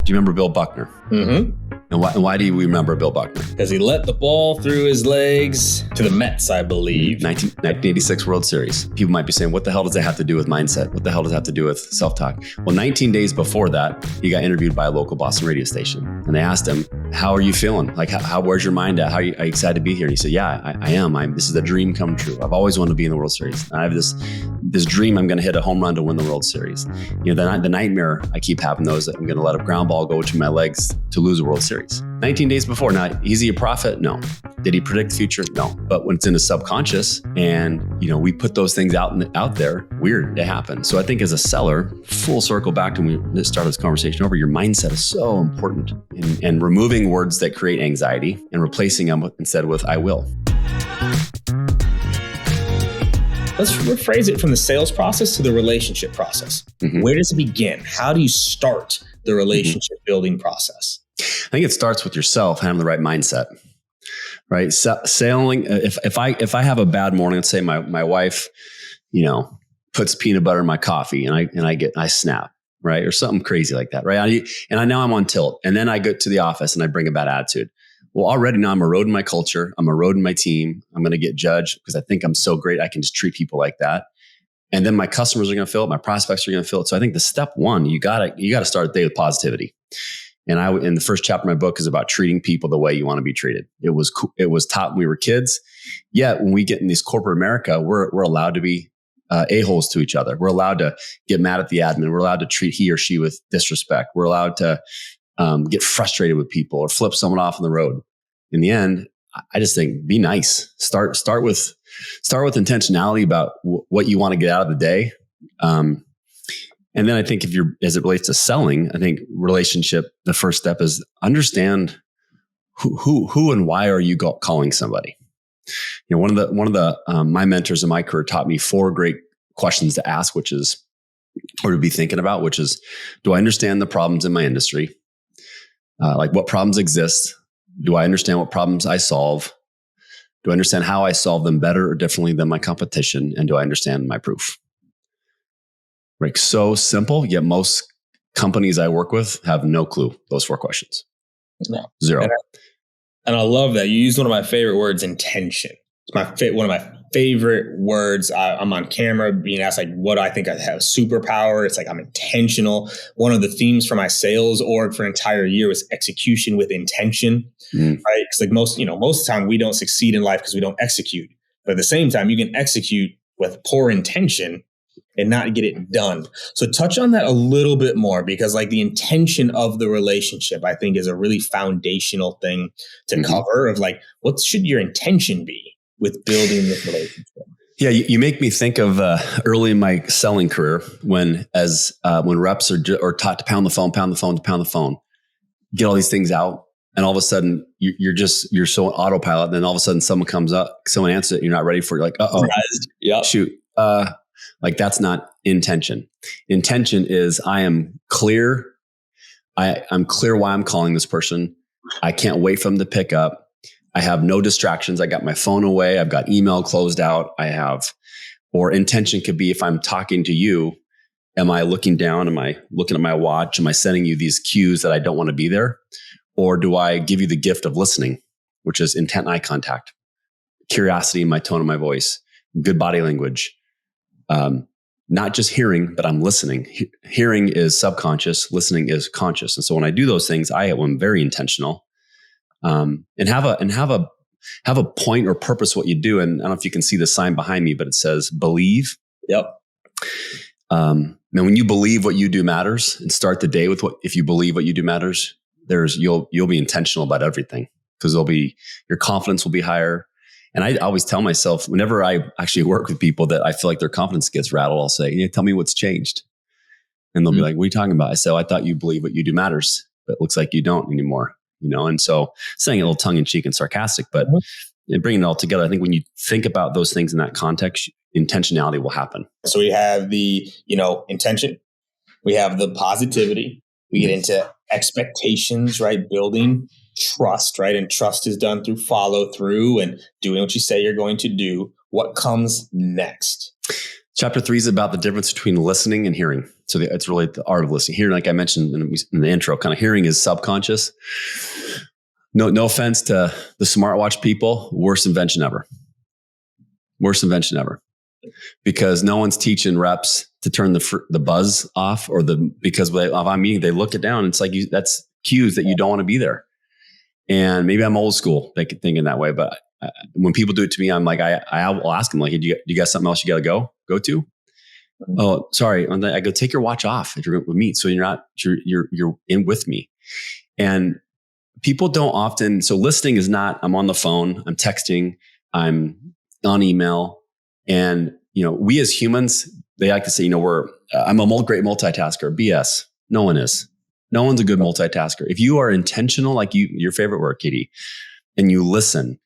Do you remember Bill Buckner? Mm-hmm. And why do we remember Bill Buckner? Because he let the ball through his legs to the Mets, I believe. 1986 World Series. People might be saying, what the hell does that have to do with mindset? What the hell does that have to do with self-talk? Well, 19 days before that, he got interviewed by a local Boston radio station. And they asked him, how are you feeling? Like, where's your mind at? Are you excited to be here? And he said, yeah, I am. This is a dream come true. I've always wanted to be in the World Series. I have this dream I'm going to hit a home run to win the World Series. You know, the nightmare I keep having those that I'm going to let a ground ball go to my legs to lose a World Series. 19 days before. Now, is he a prophet? No. Did he predict the future? No. But when it's in the subconscious and, you know, we put those things out there, weird, it happens. So I think as a seller, full circle back to when we started this conversation over, your mindset is so important. And removing words that create anxiety and replacing them instead with I will. Let's rephrase it from the sales process to the relationship process. Mm-hmm. Where does it begin? How do you start the relationship building process? I think it starts with yourself having the right mindset, right? Selling. If I have a bad morning, let's say my wife, you know, puts peanut butter in my coffee and I snap, right? Or something crazy like that, right? And I know I'm on tilt, and then I go to the office and I bring a bad attitude. Well, already now I'm eroding my culture. I'm eroding my team. I'm going to get judged because I think I'm so great. I can just treat people like that. And then my customers are going to feel it. My prospects are going to feel it. So I think the step one, you got to start the day with positivity. And in the first chapter of my book is about treating people the way you want to be treated. It was taught when we were kids. Yet when we get in this corporate America, we're allowed to be a-holes to each other. We're allowed to get mad at the admin. We're allowed to treat he or she with disrespect. We're allowed to get frustrated with people or flip someone off on the road. In the end, I just think be nice. Start with intentionality about what you want to get out of the day. And then I think as it relates to selling, I think relationship, the first step is understand who and why are you calling somebody. You know, one of the my mentors in my career taught me 4 great questions to ask, or to be thinking about, which is, do I understand the problems in my industry? Like what problems exist? Do I understand what problems I solve? Do I understand how I solve them better or differently than my competition? And do I understand my proof? Right. So simple, yet most companies I work with have no clue. Those 4 questions. No. Zero. And I love that. You used one of my favorite words, intention. It's one of my favorite words. I'm on camera being asked like, what do I think I have superpower? It's like, I'm intentional. One of the themes for my sales org for an entire year was execution with intention, right? Because like most of the time we don't succeed in life because we don't execute. But at the same time, you can execute with poor intention and not get it done. So touch on that a little bit more, because like the intention of the relationship, I think is a really foundational thing to cover of like, what should your intention be with building this relationship? Yeah, you make me think of early in my selling career when reps are taught to pound the phone, get all these things out. And all of a sudden you're so on autopilot. And then all of a sudden someone comes up, someone answers it. You're not ready for it. You're like, uh-oh, yep. Shoot. Like that's not intention. Intention is I am clear. I'm clear why I'm calling this person. I can't wait for them to pick up. I have no distractions. I got my phone away. I've got email closed out. Or intention could be if I'm talking to you, am I looking down? Am I looking at my watch? Am I sending you these cues that I don't want to be there? Or do I give you the gift of listening, which is intent eye contact, curiosity in my tone of my voice, good body language, not just hearing, but I'm listening. Hearing is subconscious, listening is conscious. And so when I do those things, I am very intentional. And have a point or purpose what you do. And I don't know if you can see the sign behind me, but it says believe. Yep. And when you believe what you do matters and start the day with if you believe what you do matters, you'll be intentional about everything, because your confidence will be higher. And I always tell myself, whenever I actually work with people that I feel like their confidence gets rattled, I'll say, tell me what's changed. And they'll be like, what are you talking about? I say, I thought you believe what you do matters, but it looks like you don't anymore. And so saying it a little tongue in cheek and sarcastic, but bringing it all together, I think when you think about those things in that context, intentionality will happen. So we have the, intention, we have the positivity, we get into expectations, right? Building trust, right? And trust is done through follow through and doing what you say you're going to do. What comes next? Chapter 3 is about the difference between listening and hearing. So it's really the art of listening. Hearing, like I mentioned in the intro, kind of hearing is subconscious. No offense to the smartwatch people, worst invention ever. Worst invention ever. Because no one's teaching reps to turn the buzz off, or because if I'm meeting, they look it down. It's like that's cues that you don't want to be there. And maybe I'm old school thinking that way, but when people do it to me, I'm like, I will ask them, like, do you got something else you got to go to? Oh, sorry. And I go, take your watch off if you're with me, so you're in with me. And people don't often. So listening is not, I'm on the phone, I'm texting, I'm on email, and we as humans, they like to say, I'm a great multitasker. BS. No one is. No one's a good multitasker. If you are intentional, like your favorite word, Katie, and you listen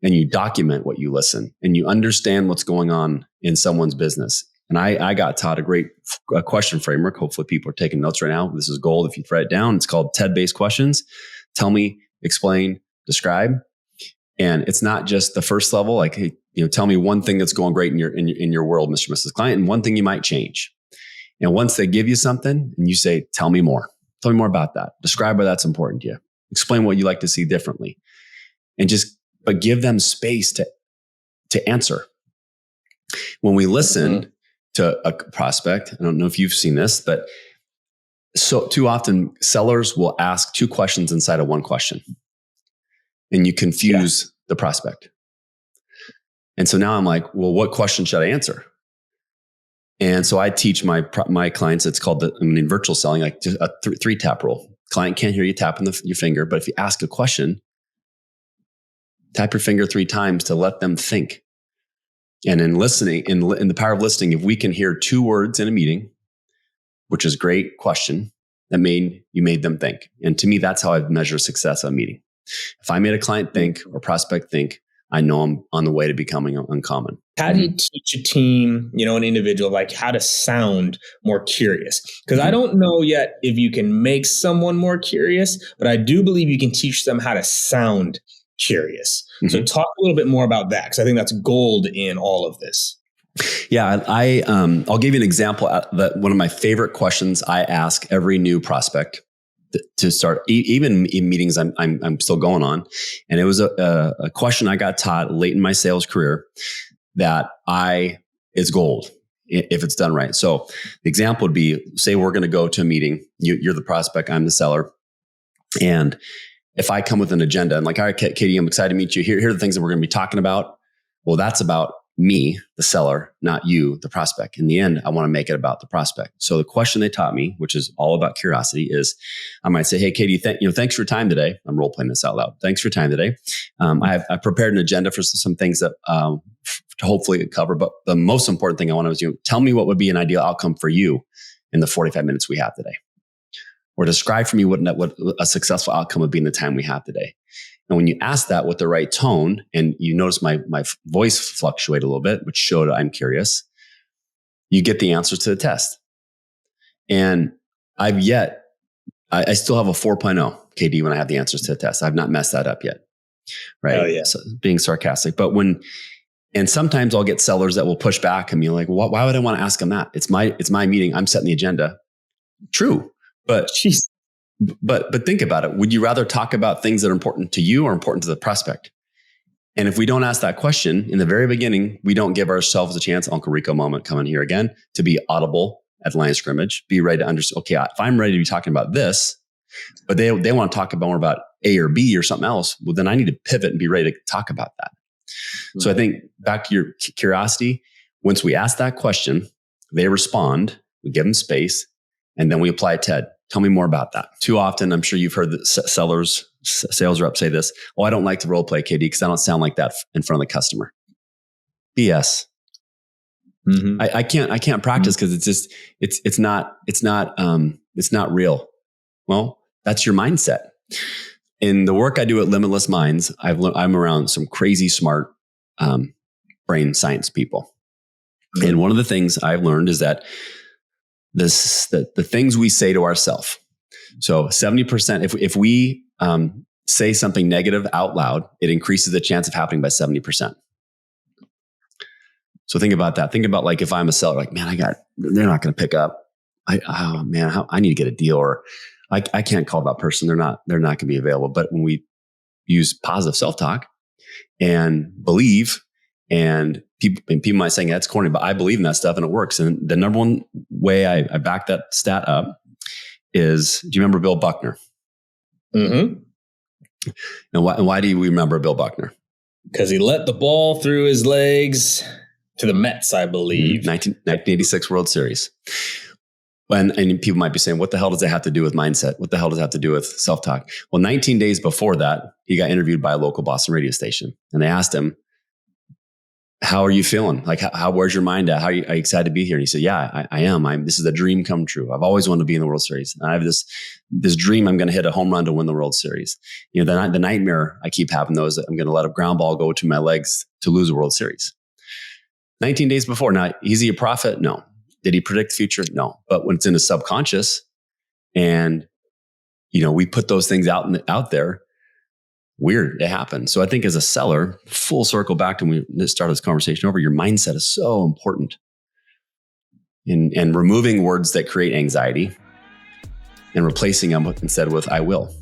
and you document what you listen and you understand what's going on in someone's business. And I got taught a great question framework. Hopefully people are taking notes right now. This is gold. If you write it down, it's called TED-based questions. Tell me, explain, describe. And it's not just the first level, like, hey, tell me one thing that's going great in your world, Mr. and Mrs. Client, and one thing you might change. And once they give you something and you say, tell me more about that. Describe why that's important to you. Explain what you like to see differently. But give them space to answer. When we listen to a prospect, I don't know if you've seen this, but so too often sellers will ask two questions inside of one question, and you confuse the prospect. And so now I'm like, well, what question should I answer? And so I teach my clients, it's called in virtual selling, like a 3-tap rule. Client can't hear you tapping your finger, but if you ask a question, tap your finger 3 times to let them think. And in listening, in the power of listening, if we can hear 2 words in a meeting, which is great question, that you made them think. And to me, that's how I measure success of a meeting. If I made a client think or prospect think, I know I'm on the way to becoming uncommon. How do you teach a team, an individual, like how to sound more curious? Because I don't know yet if you can make someone more curious, but I do believe you can teach them how to sound curious. So talk a little bit more about that, because I think that's gold in all of this. Yeah, I'll give you an example. That one of my favorite questions I ask every new prospect to start, even in meetings I'm still going on, and it was a question I got taught late in my sales career that is gold if it's done right. So the example would be, say we're going to go to a meeting. You're the prospect, I'm the seller, and if I come with an agenda and like, all right, Katie, I'm excited to meet you. Here are the things that we're going to be talking about. Well, that's about me, the seller, not you, the prospect. In the end, I want to make it about the prospect. So the question they taught me, which is all about curiosity, is I might say, hey, Katie, thanks for your time today. I'm role playing this out loud. Thanks for your time today. I prepared an agenda for some things that to hopefully cover. But the most important thing I want to do, tell me what would be an ideal outcome for you in the 45 minutes we have today. Or describe for me what a successful outcome would be in the time we have today. And when you ask that with the right tone, and you notice my voice fluctuate a little bit, which showed I'm curious, you get the answers to the test. And I still have a 4.0 KD when I have the answers to the test. I've not messed that up yet. Right. Oh, yeah. So being sarcastic. But and sometimes I'll get sellers that will push back and be like, why would I want to ask them that? It's my meeting. I'm setting the agenda. True. But think about it. Would you rather talk about things that are important to you or important to the prospect? And if we don't ask that question in the very beginning, we don't give ourselves a chance, Uncle Rico moment coming here again, to be audible at line of scrimmage, be ready to understand, okay, if I'm ready to be talking about this, but they want to talk more about A or B or something else, well, then I need to pivot and be ready to talk about that. Mm-hmm. So I think back to your curiosity, once we ask that question, they respond, we give them space, and then we apply TED. Tell me more about that. Too often, I'm sure you've heard that sales reps say this. Oh, I don't like to role play, KD, because I don't sound like that in front of the customer. BS. Mm-hmm. I can't practice because it's not real. Well, that's your mindset. In the work I do at Limitless Minds, I'm around some crazy smart brain science people, mm-hmm. and one of the things I've learned is that the things we say to ourselves. So 70%, if we say something negative out loud, it increases the chance of happening by 70%. So think about that. Think about like if I'm a seller, like, man, they're not going to pick up. I need to get a deal, or I can't call that person. They're not going to be available. But when we use positive self-talk and believe, and people might say that's corny, but I believe in that stuff and it works. And the number one way I back that stat up is, do you remember Bill Buckner? Mm-hmm. And why do we remember Bill Buckner? Because he let the ball through his legs to the Mets, I believe. 1986 World Series. And people might be saying, what the hell does that have to do with mindset? What the hell does that have to do with self-talk? Well, 19 days before that, he got interviewed by a local Boston radio station. And they asked him, how are you feeling? Like, where's your mind at? Are you excited to be here? And he said, yeah, I am. This is a dream come true. I've always wanted to be in the World Series. And I have this dream. I'm going to hit a home run to win the World Series. You know, the nightmare I keep having though is that I'm going to let a ground ball go to my legs to lose a World Series. 19 days before. Now, is he a prophet? No. Did he predict the future? No. But when it's in the subconscious and, you know, we put those things out there, weird, it happens. So I think as a seller, full circle back to when we started this conversation over, your mindset is so important. And removing words that create anxiety and replacing them instead with I will.